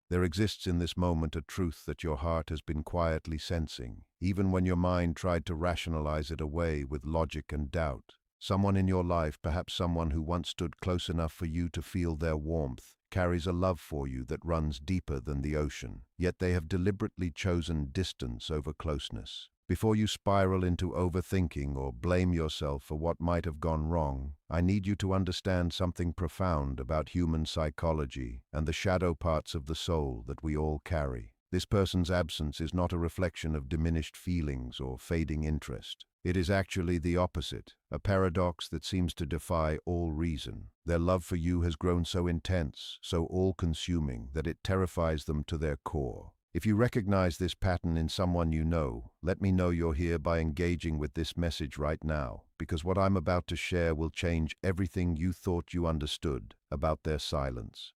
There exists in this moment a truth that your heart has been quietly sensing, even when your mind tried to rationalize it away with logic and doubt. Someone in your life, perhaps someone who once stood close enough for you to feel their warmth, carries a love for you that runs deeper than the ocean, yet they have deliberately chosen distance over closeness. Before you spiral into overthinking or blame yourself for what might have gone wrong, I need you to understand something profound about human psychology and the shadow parts of the soul that we all carry. This person's absence is not a reflection of diminished feelings or fading interest. It is actually the opposite, a paradox that seems to defy all reason. Their love for you has grown so intense, so all-consuming, that it terrifies them to their core. If you recognize this pattern in someone you know, let me know you're here by engaging with this message right now, because what I'm about to share will change everything you thought you understood about their silence.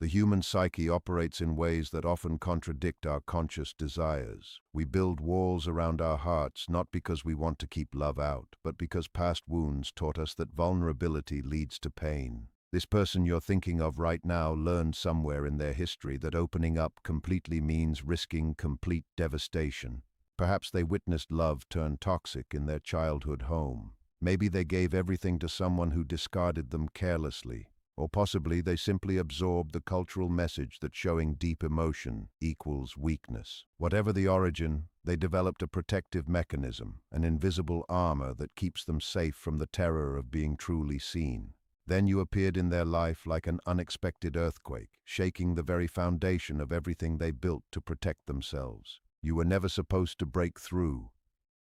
The human psyche operates in ways that often contradict our conscious desires. We build walls around our hearts not because we want to keep love out, but because past wounds taught us that vulnerability leads to pain. This person you're thinking of right now learned somewhere in their history that opening up completely means risking complete devastation. Perhaps they witnessed love turn toxic in their childhood home. Maybe they gave everything to someone who discarded them carelessly. Or possibly they simply absorbed the cultural message that showing deep emotion equals weakness. Whatever the origin, they developed a protective mechanism, an invisible armor that keeps them safe from the terror of being truly seen. Then you appeared in their life like an unexpected earthquake, shaking the very foundation of everything they built to protect themselves. You were never supposed to break through.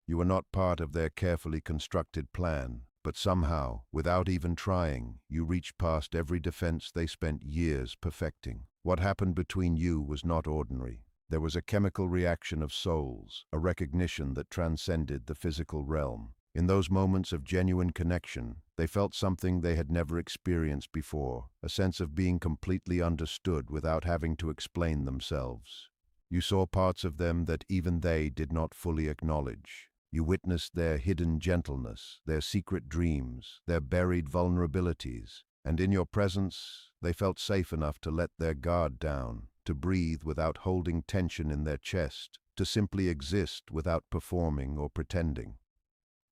You were not part of their carefully constructed plan. But somehow, without even trying, you reached past every defense they spent years perfecting. What happened between you was not ordinary. There was a chemical reaction of souls, a recognition that transcended the physical realm. In those moments of genuine connection, they felt something they had never experienced before, a sense of being completely understood without having to explain themselves. You saw parts of them that even they did not fully acknowledge. You witnessed their hidden gentleness, their secret dreams, their buried vulnerabilities, and in your presence, they felt safe enough to let their guard down, to breathe without holding tension in their chest, to simply exist without performing or pretending.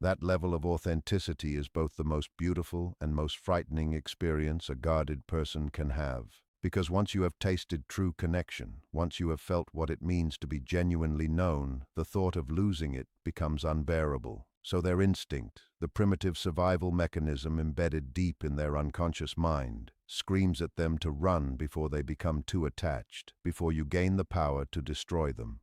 That level of authenticity is both the most beautiful and most frightening experience a guarded person can have. Because once you have tasted true connection, once you have felt what it means to be genuinely known, the thought of losing it becomes unbearable. So their instinct, the primitive survival mechanism embedded deep in their unconscious mind, screams at them to run before they become too attached, before you gain the power to destroy them.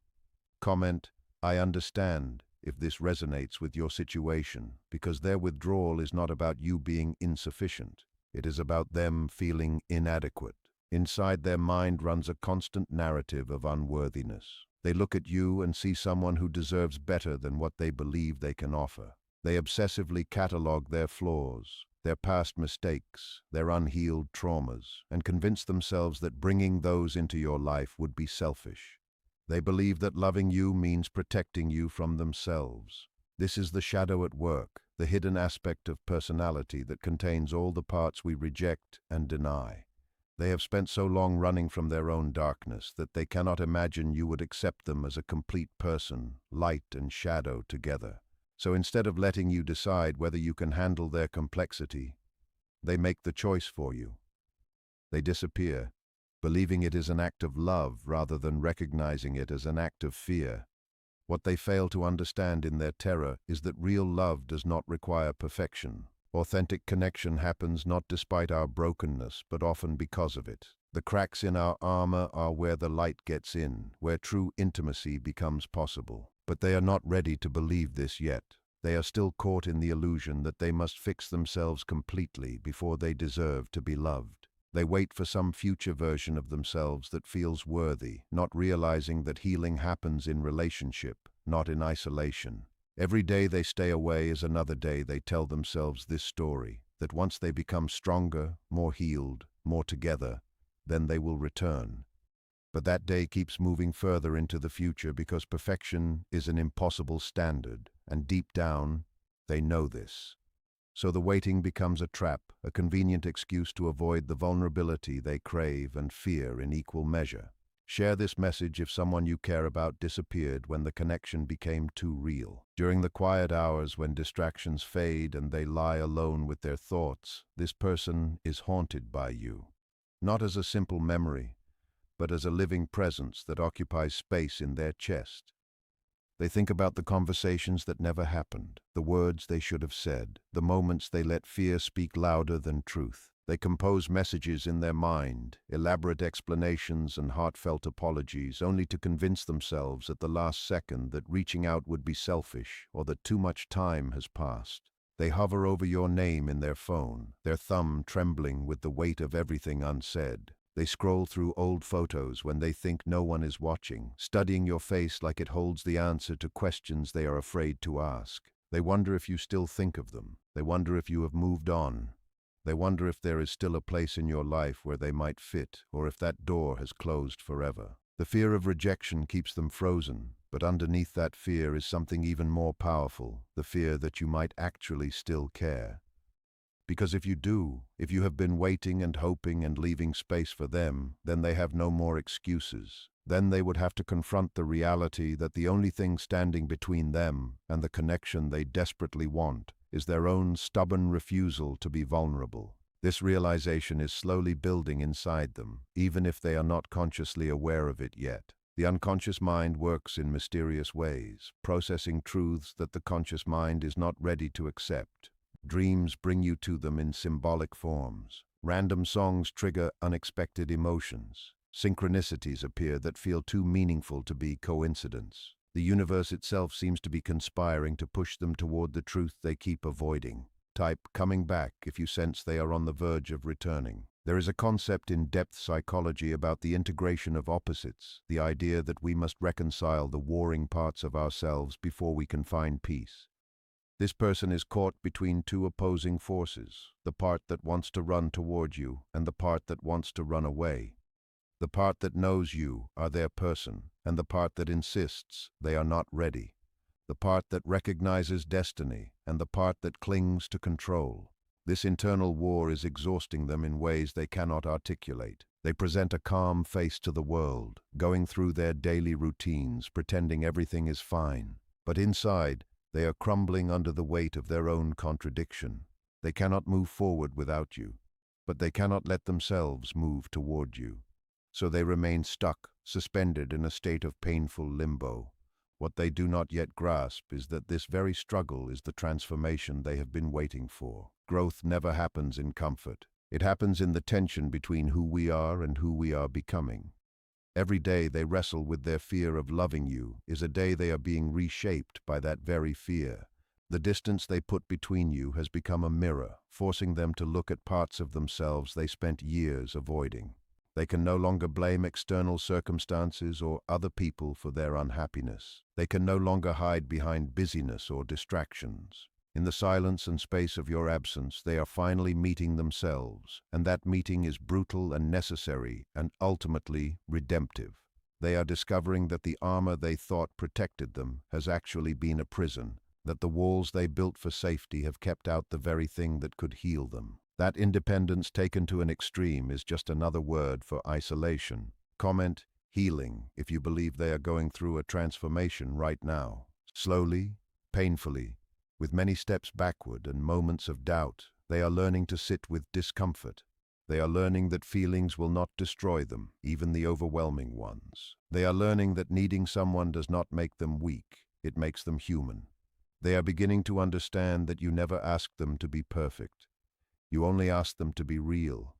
Comment, I understand, if this resonates with your situation, because their withdrawal is not about you being insufficient. It is about them feeling inadequate. Inside their mind runs a constant narrative of unworthiness. They look at you and see someone who deserves better than what they believe they can offer. They obsessively catalog their flaws, their past mistakes, their unhealed traumas, and convince themselves that bringing those into your life would be selfish. They believe that loving you means protecting you from themselves. This is the shadow at work, the hidden aspect of personality that contains all the parts we reject and deny. They have spent so long running from their own darkness that they cannot imagine you would accept them as a complete person, light and shadow together. So instead of letting you decide whether you can handle their complexity, they make the choice for you. They disappear, believing it is an act of love rather than recognizing it as an act of fear. What they fail to understand in their terror is that real love does not require perfection. Authentic connection happens not despite our brokenness, but often because of it. The cracks in our armor are where the light gets in, where true intimacy becomes possible. But they are not ready to believe this yet. They are still caught in the illusion that they must fix themselves completely before they deserve to be loved. They wait for some future version of themselves that feels worthy, not realizing that healing happens in relationship, not in isolation. Every day they stay away is another day they tell themselves this story, that once they become stronger, more healed, more together, then they will return. But that day keeps moving further into the future because perfection is an impossible standard, and deep down, they know this. So the waiting becomes a trap, a convenient excuse to avoid the vulnerability they crave and fear in equal measure. Share this message if someone you care about disappeared when the connection became too real. During the quiet hours when distractions fade and they lie alone with their thoughts, this person is haunted by you. Not as a simple memory, but as a living presence that occupies space in their chest. They think about the conversations that never happened, the words they should have said, the moments they let fear speak louder than truth. They compose messages in their mind, elaborate explanations and heartfelt apologies, only to convince themselves at the last second that reaching out would be selfish or that too much time has passed. They hover over your name in their phone, their thumb trembling with the weight of everything unsaid. They scroll through old photos when they think no one is watching, studying your face like it holds the answer to questions they are afraid to ask. They wonder if you still think of them. They wonder if you have moved on. They wonder if there is still a place in your life where they might fit, or if that door has closed forever. The fear of rejection keeps them frozen, but underneath that fear is something even more powerful, the fear that you might actually still care. Because if you do, if you have been waiting and hoping and leaving space for them, then they have no more excuses. Then they would have to confront the reality that the only thing standing between them and the connection they desperately want is their own stubborn refusal to be vulnerable. This realization is slowly building inside them, even if they are not consciously aware of it yet. The unconscious mind works in mysterious ways, processing truths that the conscious mind is not ready to accept. Dreams bring you to them in symbolic forms. Random songs trigger unexpected emotions. Synchronicities appear that feel too meaningful to be coincidence. The universe itself seems to be conspiring to push them toward the truth they keep avoiding. Type coming back if you sense they are on the verge of returning. There is a concept in depth psychology about the integration of opposites, the idea that we must reconcile the warring parts of ourselves before we can find peace. This person is caught between two opposing forces, the part that wants to run toward you and the part that wants to run away. The part that knows you are their person, and the part that insists they are not ready. The part that recognizes destiny, and the part that clings to control. This internal war is exhausting them in ways they cannot articulate. They present a calm face to the world, going through their daily routines, pretending everything is fine. But inside, they are crumbling under the weight of their own contradiction. They cannot move forward without you, but they cannot let themselves move toward you. So they remain stuck, suspended in a state of painful limbo. What they do not yet grasp is that this very struggle is the transformation they have been waiting for. Growth never happens in comfort. It happens in the tension between who we are and who we are becoming. Every day they wrestle with their fear of loving you is a day they are being reshaped by that very fear. The distance they put between you has become a mirror, forcing them to look at parts of themselves they spent years avoiding. They can no longer blame external circumstances or other people for their unhappiness. They can no longer hide behind busyness or distractions. In the silence and space of your absence, they are finally meeting themselves, and that meeting is brutal and necessary and ultimately redemptive. They are discovering that the armor they thought protected them has actually been a prison, that the walls they built for safety have kept out the very thing that could heal them. That independence taken to an extreme is just another word for isolation. Comment healing if you believe they are going through a transformation right now. Slowly, painfully, with many steps backward and moments of doubt, they are learning to sit with discomfort. They are learning that feelings will not destroy them, even the overwhelming ones. They are learning that needing someone does not make them weak, it makes them human. They are beginning to understand that you never asked them to be perfect. You only ask them to be real.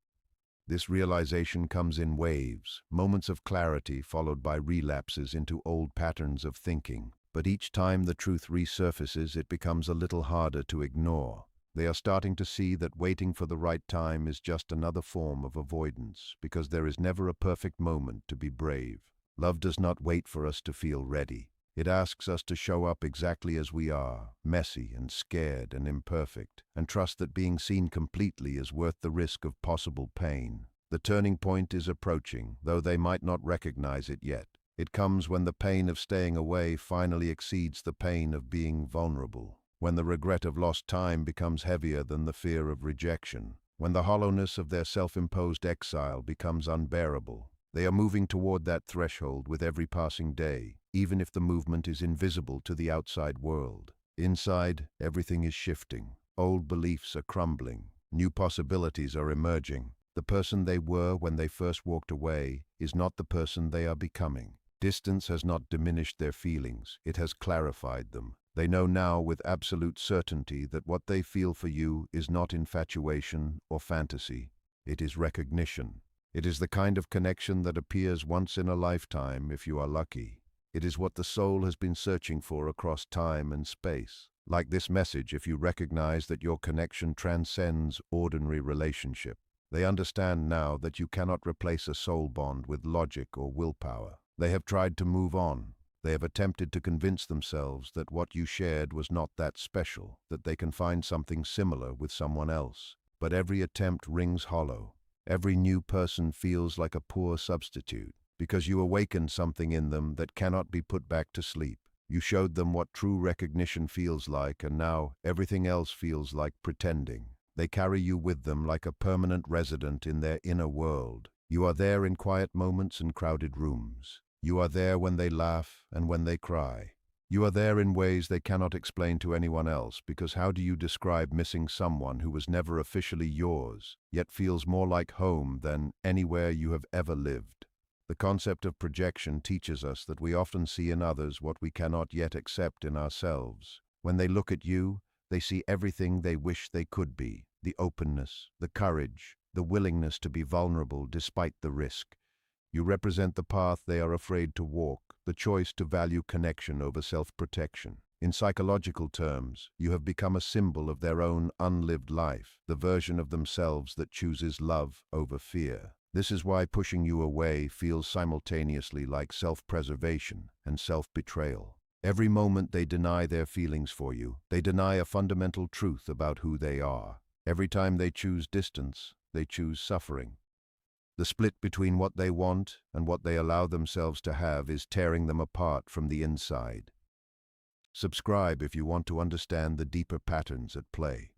This realization comes in waves, moments of clarity followed by relapses into old patterns of thinking. But each time the truth resurfaces, it becomes a little harder to ignore. They are starting to see that waiting for the right time is just another form of avoidance, because there is never a perfect moment to be brave. Love does not wait for us to feel ready. It asks us to show up exactly as we are, messy and scared and imperfect, and trust that being seen completely is worth the risk of possible pain. The turning point is approaching, though they might not recognize it yet. It comes when the pain of staying away finally exceeds the pain of being vulnerable, when the regret of lost time becomes heavier than the fear of rejection, when the hollowness of their self-imposed exile becomes unbearable. They are moving toward that threshold with every passing day, even if the movement is invisible to the outside world. Inside, everything is shifting. Old beliefs are crumbling. New possibilities are emerging. The person they were when they first walked away is not the person they are becoming. Distance has not diminished their feelings, it has clarified them. They know now with absolute certainty that what they feel for you is not infatuation or fantasy, it is recognition. It is the kind of connection that appears once in a lifetime if you are lucky. It is what the soul has been searching for across time and space. Like this message, if you recognize that your connection transcends ordinary relationship, they understand now that you cannot replace a soul bond with logic or willpower. They have tried to move on. They have attempted to convince themselves that what you shared was not that special, that they can find something similar with someone else. But every attempt rings hollow. Every new person feels like a poor substitute, because you awakened something in them that cannot be put back to sleep. You showed them what true recognition feels like, and now everything else feels like pretending. They carry you with them like a permanent resident in their inner world. You are there in quiet moments and crowded rooms. You are there when they laugh and when they cry. You are there in ways they cannot explain to anyone else, because how do you describe missing someone who was never officially yours, yet feels more like home than anywhere you have ever lived? The concept of projection teaches us that we often see in others what we cannot yet accept in ourselves. When they look at you, they see everything they wish they could be: the openness, the courage, the willingness to be vulnerable despite the risk. You represent the path they are afraid to walk, the choice to value connection over self-protection. In psychological terms, you have become a symbol of their own unlived life, the version of themselves that chooses love over fear. This is why pushing you away feels simultaneously like self-preservation and self-betrayal. Every moment they deny their feelings for you, they deny a fundamental truth about who they are. Every time they choose distance, they choose suffering. The split between what they want and what they allow themselves to have is tearing them apart from the inside. Subscribe if you want to understand the deeper patterns at play.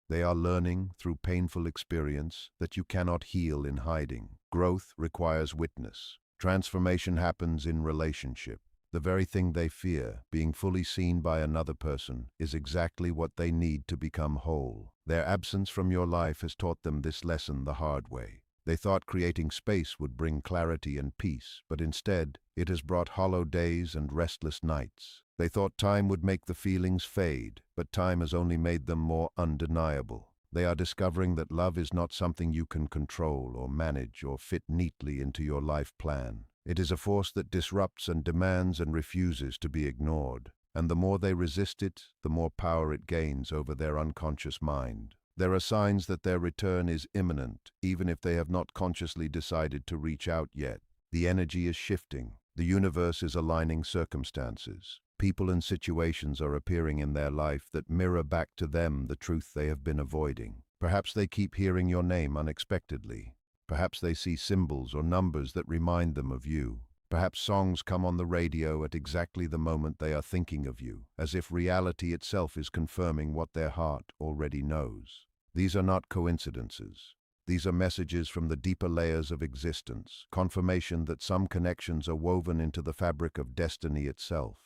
They are learning through painful experience that you cannot heal in hiding. Growth requires witness. Transformation happens in relationship. The very thing they fear, being fully seen by another person, is exactly what they need to become whole. Their absence from your life has taught them this lesson the hard way. They thought creating space would bring clarity and peace, but instead, it has brought hollow days and restless nights. They thought time would make the feelings fade, but time has only made them more undeniable. They are discovering that love is not something you can control or manage or fit neatly into your life plan. It is a force that disrupts and demands and refuses to be ignored. And the more they resist it, the more power it gains over their unconscious mind. There are signs that their return is imminent, even if they have not consciously decided to reach out yet. The energy is shifting. The universe is aligning circumstances. People and situations are appearing in their life that mirror back to them the truth they have been avoiding. Perhaps they keep hearing your name unexpectedly. Perhaps they see symbols or numbers that remind them of you. Perhaps songs come on the radio at exactly the moment they are thinking of you, as if reality itself is confirming what their heart already knows. These are not coincidences. These are messages from the deeper layers of existence, confirmation that some connections are woven into the fabric of destiny itself.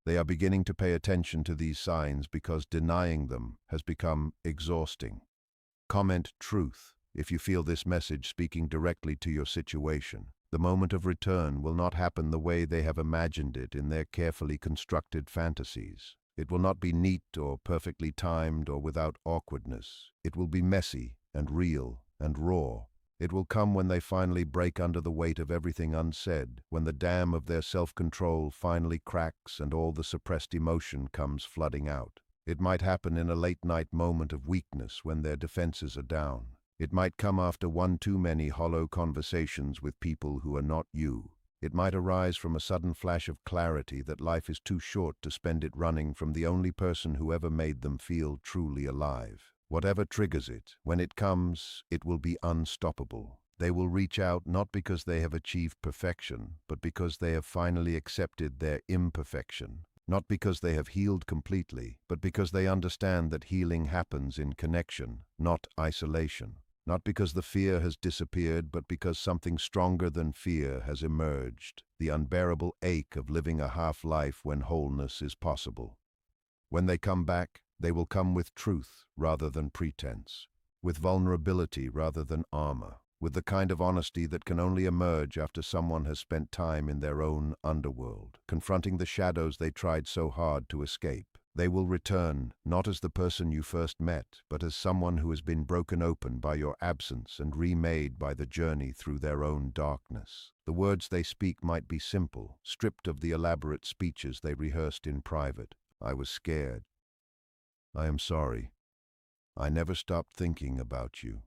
They are beginning to pay attention to these signs because denying them has become exhausting. Comment truth if you feel this message speaking directly to your situation. The moment of return will not happen the way they have imagined it in their carefully constructed fantasies. It will not be neat or perfectly timed or without awkwardness. It will be messy and real and raw. It will come when they finally break under the weight of everything unsaid, when the dam of their self-control finally cracks and all the suppressed emotion comes flooding out. It might happen in a late-night moment of weakness when their defenses are down. It might come after one too many hollow conversations with people who are not you. It might arise from a sudden flash of clarity that life is too short to spend it running from the only person who ever made them feel truly alive. Whatever triggers it, when it comes, it will be unstoppable. They will reach out not because they have achieved perfection, but because they have finally accepted their imperfection. Not because they have healed completely, but because they understand that healing happens in connection, not isolation. Not because the fear has disappeared, but because something stronger than fear has emerged, the unbearable ache of living a half-life when wholeness is possible. When they come back, they will come with truth rather than pretense, with vulnerability rather than armor, with the kind of honesty that can only emerge after someone has spent time in their own underworld, confronting the shadows they tried so hard to escape. They will return, not as the person you first met, but as someone who has been broken open by your absence and remade by the journey through their own darkness. The words they speak might be simple, stripped of the elaborate speeches they rehearsed in private. I was scared. I am sorry. I never stopped thinking about you.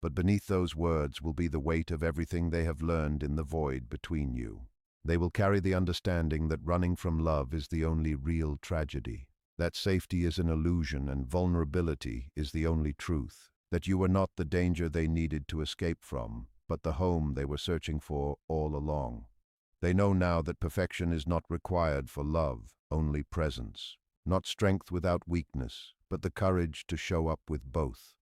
But beneath those words will be the weight of everything they have learned in the void between you. They will carry the understanding that running from love is the only real tragedy, that safety is an illusion and vulnerability is the only truth, that you were not the danger they needed to escape from, but the home they were searching for all along. They know now that perfection is not required for love, only presence. Not strength without weakness, but the courage to show up with both.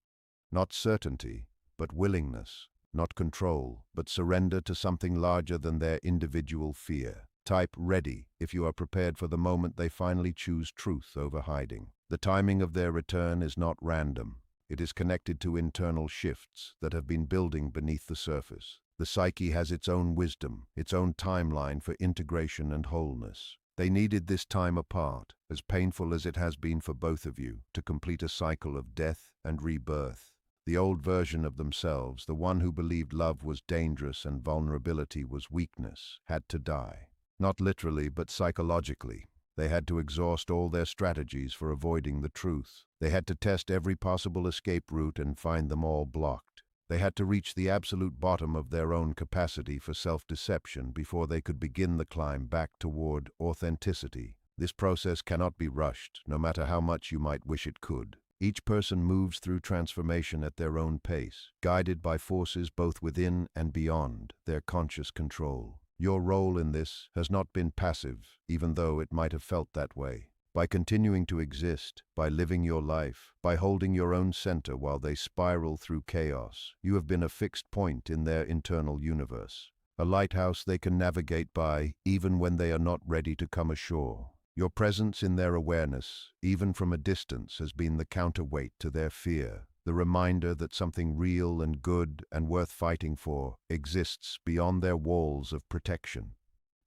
Not certainty, but willingness. Not control, but surrender to something larger than their individual fear. Type ready if you are prepared for the moment they finally choose truth over hiding. The timing of their return is not random. It is connected to internal shifts that have been building beneath the surface. The psyche has its own wisdom, its own timeline for integration and wholeness. They needed this time apart, as painful as it has been for both of you, to complete a cycle of death and rebirth. The old version of themselves, the one who believed love was dangerous and vulnerability was weakness, had to die. Not literally, but psychologically. They had to exhaust all their strategies for avoiding the truth. They had to test every possible escape route and find them all blocked. They had to reach the absolute bottom of their own capacity for self-deception before they could begin the climb back toward authenticity. This process cannot be rushed, no matter how much you might wish it could. Each person moves through transformation at their own pace, guided by forces both within and beyond their conscious control. Your role in this has not been passive, even though it might have felt that way. By continuing to exist, by living your life, by holding your own center while they spiral through chaos, you have been a fixed point in their internal universe, a lighthouse they can navigate by even when they are not ready to come ashore. Your presence in their awareness, even from a distance, has been the counterweight to their fear, the reminder that something real and good and worth fighting for exists beyond their walls of protection.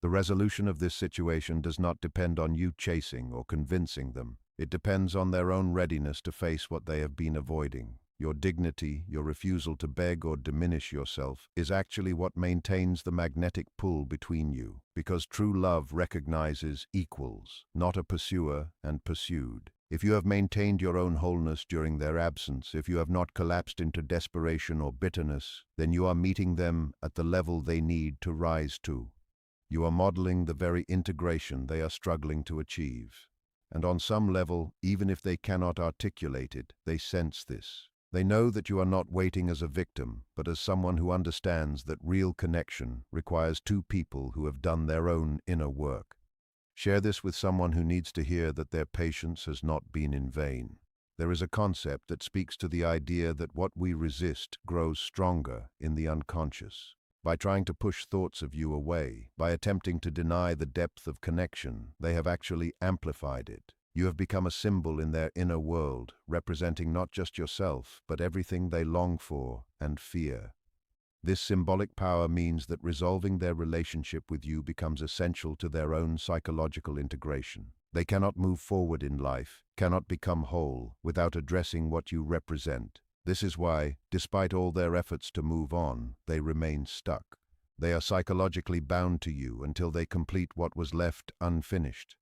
The resolution of this situation does not depend on you chasing or convincing them. It depends on their own readiness to face what they have been avoiding. Your dignity, your refusal to beg or diminish yourself, is actually what maintains the magnetic pull between you, because true love recognizes equals, not a pursuer and pursued. If you have maintained your own wholeness during their absence, if you have not collapsed into desperation or bitterness, then you are meeting them at the level they need to rise to. You are modeling the very integration they are struggling to achieve. And on some level, even if they cannot articulate it, they sense this. They know that you are not waiting as a victim, but as someone who understands that real connection requires two people who have done their own inner work. Share this with someone who needs to hear that their patience has not been in vain. There is a concept that speaks to the idea that what we resist grows stronger in the unconscious. By trying to push thoughts of you away, by attempting to deny the depth of connection, they have actually amplified it. You have become a symbol in their inner world, representing not just yourself, but everything they long for and fear. This symbolic power means that resolving their relationship with you becomes essential to their own psychological integration. They cannot move forward in life, cannot become whole, without addressing what you represent. This is why, despite all their efforts to move on, they remain stuck. They are psychologically bound to you until they complete what was left unfinished.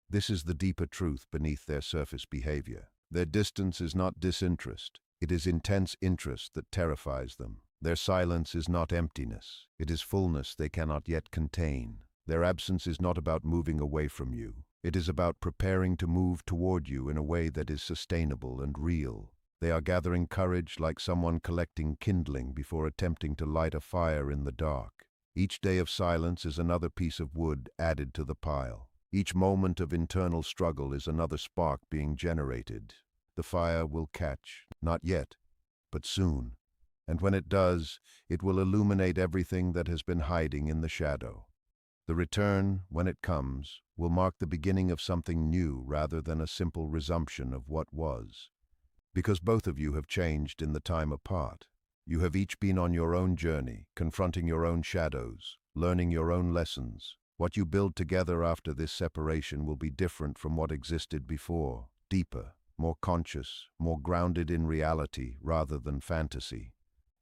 This is the deeper truth beneath their surface behavior. Their distance is not disinterest. It is intense interest that terrifies them. Their silence is not emptiness. It is fullness they cannot yet contain. Their absence is not about moving away from you. It is about preparing to move toward you in a way that is sustainable and real. They are gathering courage like someone collecting kindling before attempting to light a fire in the dark. Each day of silence is another piece of wood added to the pile. Each moment of internal struggle is another spark being generated. The fire will catch, not yet, but soon. And when it does, it will illuminate everything that has been hiding in the shadow. The return, when it comes, will mark the beginning of something new rather than a simple resumption of what was. Because both of you have changed in the time apart. You have each been on your own journey, confronting your own shadows, learning your own lessons. What you build together after this separation will be different from what existed before, deeper, more conscious, more grounded in reality rather than fantasy.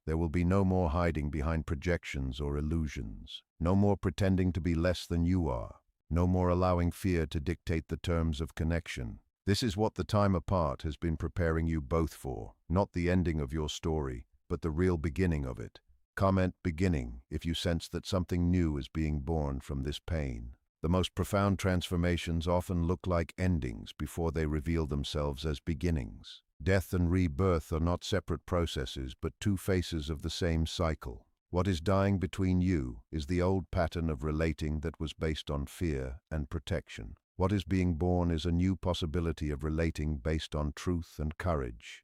There will be no more hiding behind projections or illusions, no more pretending to be less than you are, no more allowing fear to dictate the terms of connection. This is what the time apart has been preparing you both for, not the ending of your story, but the real beginning of it. Comment beginning if you sense that something new is being born from this pain. The most profound transformations often look like endings before they reveal themselves as beginnings. Death and rebirth are not separate processes, but two faces of the same cycle. What is dying between you is the old pattern of relating that was based on fear and protection. What is being born is a new possibility of relating based on truth and courage.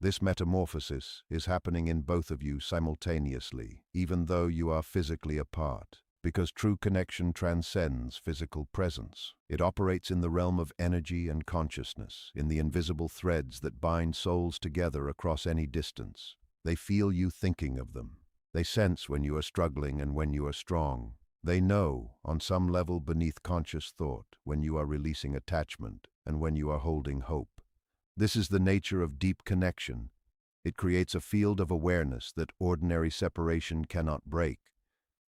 This metamorphosis is happening in both of you simultaneously, even though you are physically apart. Because true connection transcends physical presence. It operates in the realm of energy and consciousness, in the invisible threads that bind souls together across any distance. They feel you thinking of them. They sense when you are struggling and when you are strong. They know, on some level beneath conscious thought, when you are releasing attachment and when you are holding hope. This is the nature of deep connection. It creates a field of awareness that ordinary separation cannot break.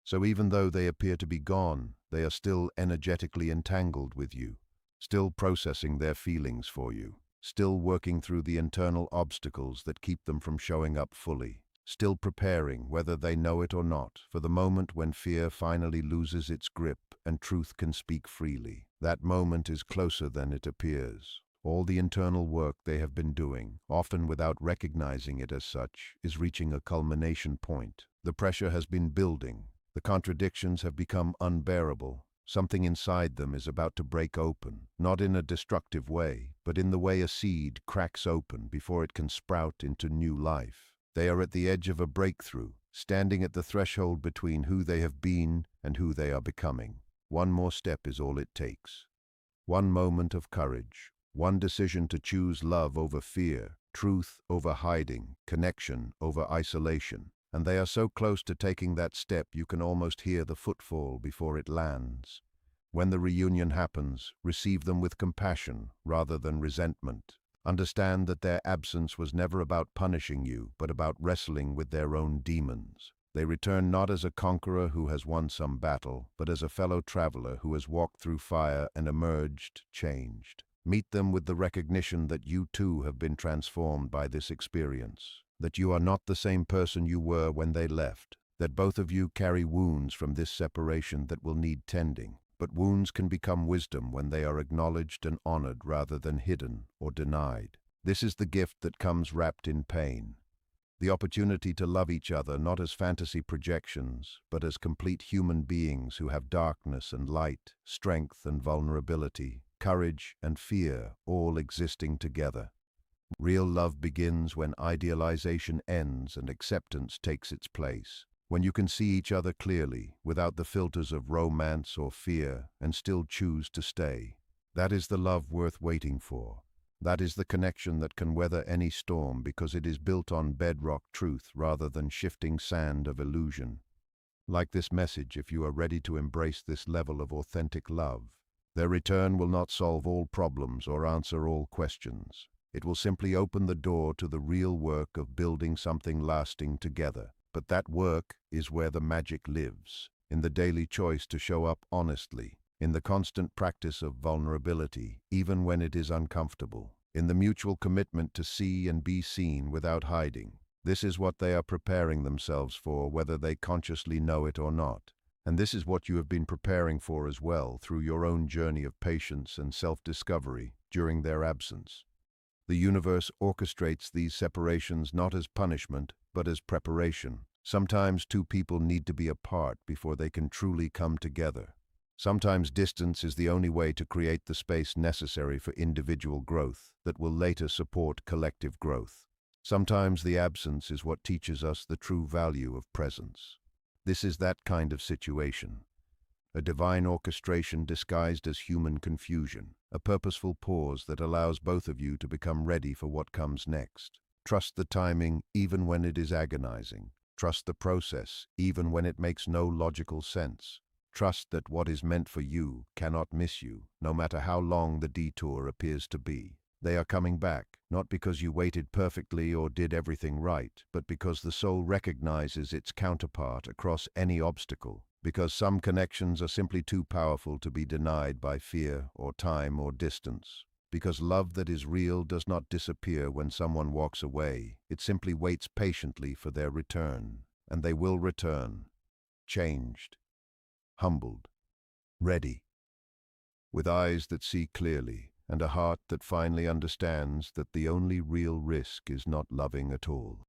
So even though they appear to be gone, they are still energetically entangled with you, still processing their feelings for you, still working through the internal obstacles that keep them from showing up fully, still preparing, whether they know it or not, for the moment when fear finally loses its grip and truth can speak freely. That moment is closer than it appears. All the internal work they have been doing, often without recognizing it as such, is reaching a culmination point. The pressure has been building. The contradictions have become unbearable. Something inside them is about to break open, not in a destructive way, but in the way a seed cracks open before it can sprout into new life. They are at the edge of a breakthrough, standing at the threshold between who they have been and who they are becoming. One more step is all it takes. One moment of courage, one decision to choose love over fear, truth over hiding, connection over isolation. And they are so close to taking that step you can almost hear the footfall before it lands. When the reunion happens, receive them with compassion rather than resentment. Understand that their absence was never about punishing you, but about wrestling with their own demons. They return not as a conqueror who has won some battle, but as a fellow traveler who has walked through fire and emerged changed. Meet them with the recognition that you too have been transformed by this experience. That you are not the same person you were when they left, that both of you carry wounds from this separation that will need tending, but wounds can become wisdom when they are acknowledged and honored rather than hidden or denied. This is the gift that comes wrapped in pain. The opportunity to love each other not as fantasy projections, but as complete human beings who have darkness and light, strength and vulnerability, courage and fear all existing together. Real love begins when idealization ends and acceptance takes its place. When you can see each other clearly, without the filters of romance or fear, and still choose to stay. That is the love worth waiting for. That is the connection that can weather any storm because it is built on bedrock truth rather than shifting sand of illusion. Like this message, if you are ready to embrace this level of authentic love, their return will not solve all problems or answer all questions. It will simply open the door to the real work of building something lasting together. But that work is where the magic lives, in the daily choice to show up honestly, in the constant practice of vulnerability, even when it is uncomfortable, in the mutual commitment to see and be seen without hiding. This is what they are preparing themselves for, whether they consciously know it or not. And this is what you have been preparing for as well through your own journey of patience and self-discovery during their absence. The universe orchestrates these separations not as punishment, but as preparation. Sometimes two people need to be apart before they can truly come together. Sometimes distance is the only way to create the space necessary for individual growth that will later support collective growth. Sometimes the absence is what teaches us the true value of presence. This is that kind of situation. A divine orchestration disguised as human confusion, a purposeful pause that allows both of you to become ready for what comes next. Trust the timing even when it is agonizing. Trust the process even when it makes no logical sense. Trust that what is meant for you cannot miss you, no matter how long the detour appears to be. They are coming back, not because you waited perfectly or did everything right, but because the soul recognizes its counterpart across any obstacle. Because some connections are simply too powerful to be denied by fear or time or distance. Because love that is real does not disappear when someone walks away. It simply waits patiently for their return. And they will return, changed, humbled, ready, with eyes that see clearly and a heart that finally understands that the only real risk is not loving at all.